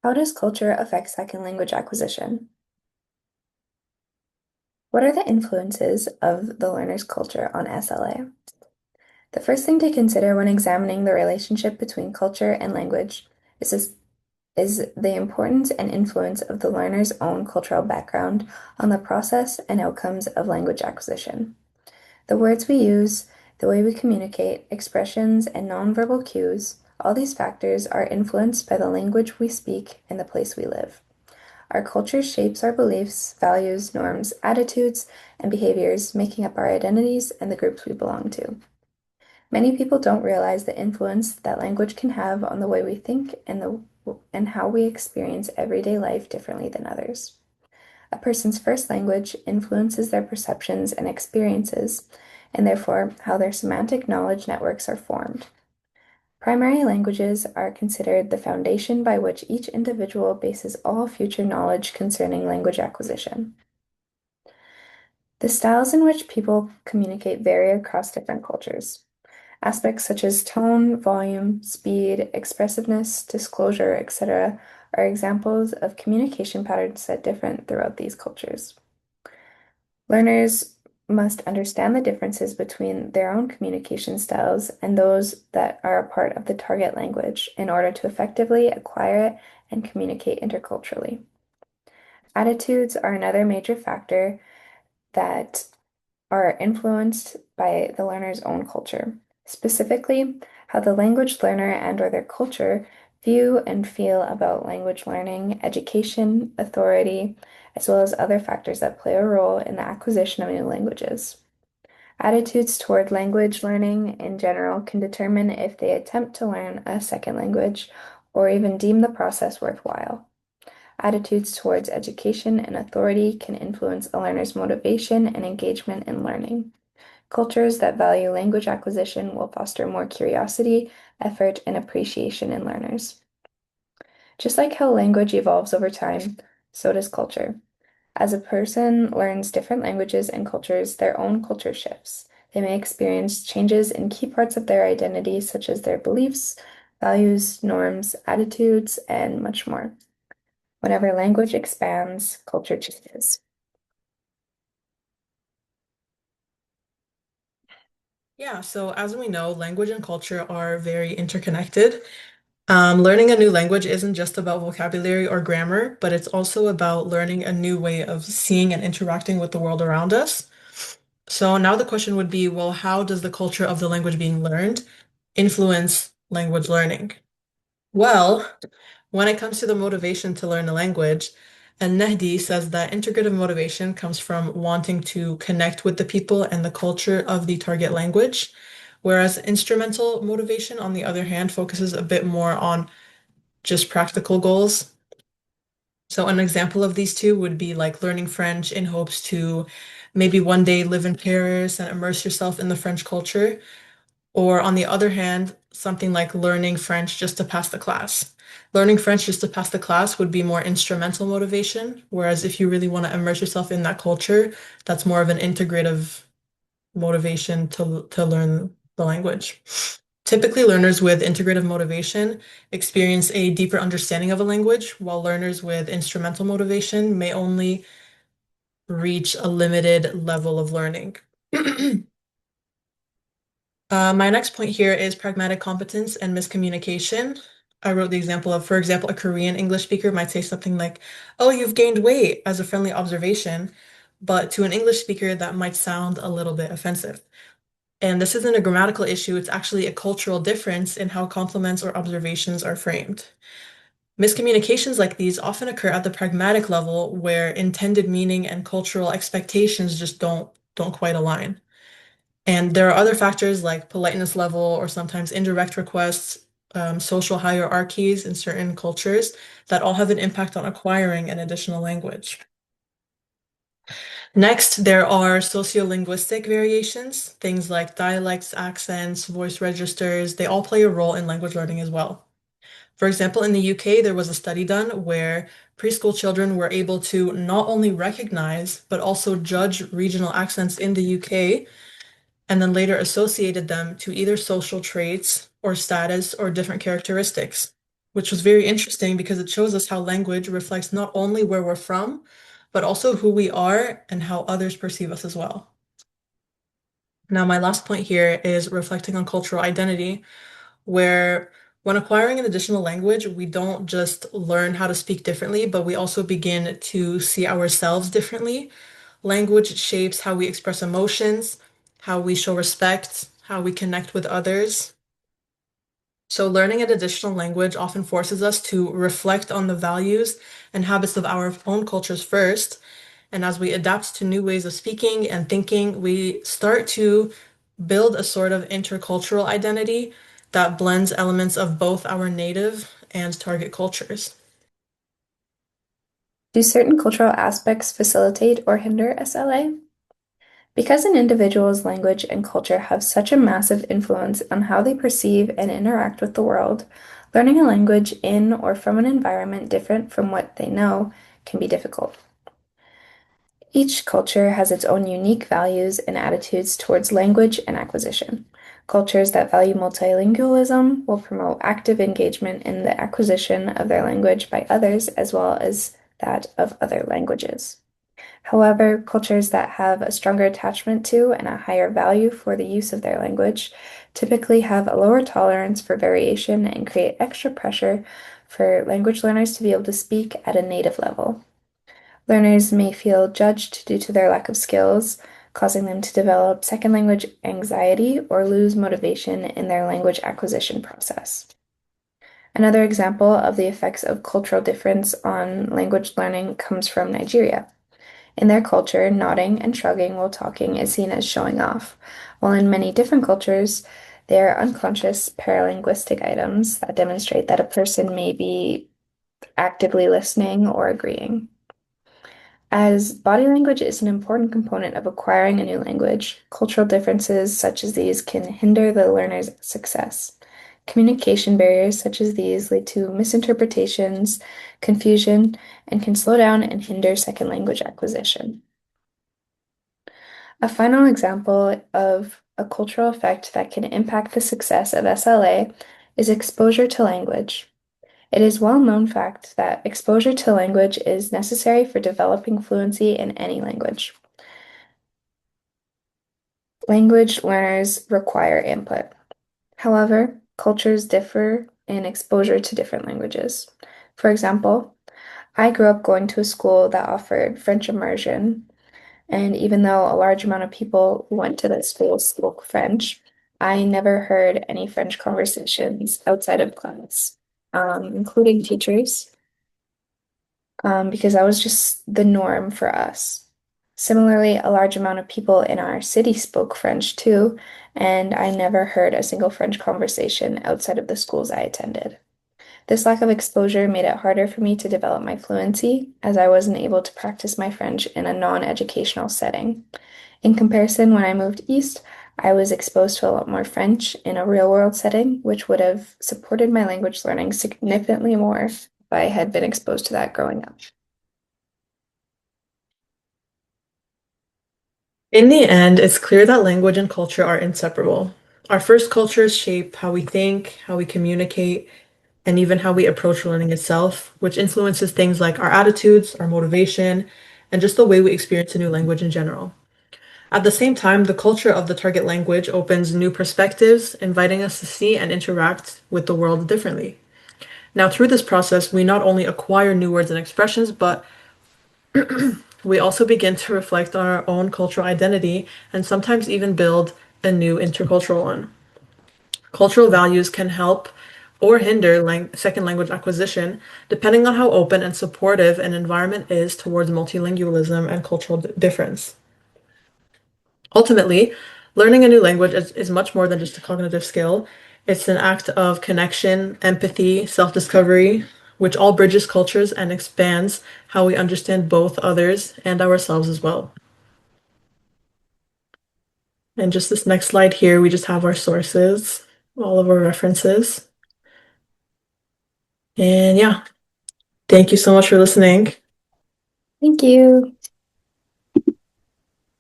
How does culture affect second language acquisition? What are the influences of the learner's culture on SLA? The first thing to consider when examining the relationship between culture and language is the importance and influence of the learner's own cultural background on the process and outcomes of language acquisition. The words we use, the way we communicate, expressions, and nonverbal cues, all these factors are influenced by the language we speak and the place we live. Our culture shapes our beliefs, values, norms, attitudes, and behaviors, making up our identities and the groups we belong to. Many people don't realize the influence that language can have on the way we think and how we experience everyday life differently than others. A person's first language influences their perceptions and experiences, and therefore how their semantic knowledge networks are formed. Primary languages are considered the foundation by which each individual bases all future knowledge concerning language acquisition. The styles in which people communicate vary across different cultures. Aspects such as tone, volume, speed, expressiveness, disclosure, etc., are examples of communication patterns that differ throughout these cultures. Learners must understand the differences between their own communication styles and those that are a part of the target language in order to effectively acquire it and communicate interculturally. Attitudes are another major factor that are influenced by the learner's own culture, specifically how the language learner and/or their culture view and feel about language learning, education, authority, as well as other factors that play a role in the acquisition of new languages. Attitudes toward language learning in general can determine if they attempt to learn a second language or even deem the process worthwhile. Attitudes towards education and authority can influence a learner's motivation and engagement in learning. Cultures that value language acquisition will foster more curiosity, effort, and appreciation in learners. Just like how language evolves over time, so does culture. As a person learns different languages and cultures, their own culture shifts. They may experience changes in key parts of their identity, such as their beliefs, values, norms, attitudes, and much more. Whenever language expands, culture changes. Yeah, so as we know, language and culture are very interconnected. Learning a new language isn't just about vocabulary or grammar, but it's also about learning a new way of seeing and interacting with the world around us. So now the question would be, well, how does the culture of the language being learned influence language learning? Well, when it comes to the motivation to learn a language, Al-Nahdi says that integrative motivation comes from wanting to connect with the people and the culture of the target language, whereas instrumental motivation, on the other hand, focuses a bit more on just practical goals. So an example of these two would be like learning French in hopes to maybe one day live in Paris and immerse yourself in the French culture. Or on the other hand, something like learning French just to pass the class. Learning French just to pass the class would be more instrumental motivation, whereas if you really want to immerse yourself in that culture, that's more of an integrative motivation to learn the language. Typically, learners with integrative motivation experience a deeper understanding of a language, while learners with instrumental motivation may only reach a limited level of learning. My next point here is pragmatic competence and miscommunication. I wrote the example of, for example, a Korean English speaker might say something like, "Oh, you've gained weight," as a friendly observation, but to an English speaker, that might sound a little bit offensive. And this isn't a grammatical issue, it's actually a cultural difference in how compliments or observations are framed. Miscommunications like these often occur at the pragmatic level where intended meaning and cultural expectations just don't quite align. And there are other factors like politeness level or sometimes indirect requests, social hierarchies in certain cultures that all have an impact on acquiring an additional language. Next, there are sociolinguistic variations, things like dialects, accents, voice registers, they all play a role in language learning as well. For example, in the UK, there was a study done where preschool children were able to not only recognize, but also judge regional accents in the UK and then later associated them to either social traits or status or different characteristics. which was very interesting because it shows us how language reflects not only where we're from, but also who we are and how others perceive us as well. Now, my last point here is reflecting on cultural identity, where when acquiring an additional language, we don't just learn how to speak differently, but we also begin to see ourselves differently. Language shapes how we express emotions, how we show respect, how we connect with others. So, learning an additional language often forces us to reflect on the values and habits of our own cultures first. And as we adapt to new ways of speaking and thinking, we start to build a sort of intercultural identity that blends elements of both our native and target cultures. Do certain cultural aspects facilitate or hinder SLA? Because an individual's language and culture have such a massive influence on how they perceive and interact with the world, learning a language in or from an environment different from what they know can be difficult. Each culture has its own unique values and attitudes towards language and acquisition. Cultures that value multilingualism will promote active engagement in the acquisition of their language by others as well as that of other languages. However, cultures that have a stronger attachment to and a higher value for the use of their language typically have a lower tolerance for variation and create extra pressure for language learners to be able to speak at a native level. Learners may feel judged due to their lack of skills, causing them to develop second language anxiety or lose motivation in their language acquisition process. Another example of the effects of cultural difference on language learning comes from Nigeria. In their culture, nodding and shrugging while talking is seen as showing off, while in many different cultures, they are unconscious paralinguistic items that demonstrate that a person may be actively listening or agreeing. As body language is an important component of acquiring a new language, cultural differences such as these can hinder the learner's success. Communication barriers such as these lead to misinterpretations, confusion, and can slow down and hinder second language acquisition. A final example of a cultural effect that can impact the success of SLA is exposure to language. It is well-known fact that exposure to language is necessary for developing fluency in any language. Language learners require input. However, cultures differ in exposure to different languages. For example, I grew up going to a school that offered French immersion, and even though a large amount of people who went to this school spoke French, I never heard any French conversations outside of class, including teachers, because that was just the norm for us. Similarly, a large amount of people in our city spoke French too, and I never heard a single French conversation outside of the schools I attended. This lack of exposure made it harder for me to develop my fluency, as I wasn't able to practice my French in a non-educational setting. In comparison, when I moved east, I was exposed to a lot more French in a real-world setting, which would have supported my language learning significantly more if I had been exposed to that growing up. In the end, it's clear that language and culture are inseparable. Our first cultures shape how we think, how we communicate, and even how we approach learning itself, which influences things like our attitudes, our motivation, and just the way we experience a new language in general. At the same time, the culture of the target language opens new perspectives, inviting us to see and interact with the world differently. Now, through this process, we not only acquire new words and expressions, but we also begin to reflect on our own cultural identity and sometimes even build a new intercultural one. Cultural values can help or hinder second language acquisition, depending on how open and supportive an environment is towards multilingualism and cultural difference. Ultimately, learning a new language is much more than just a cognitive skill. It's an act of connection, empathy, self-discovery, which all bridges cultures and expands how we understand both others and ourselves as well. And just this next slide here, we just have our sources, all of our references. And yeah, thank you so much for listening. Thank you.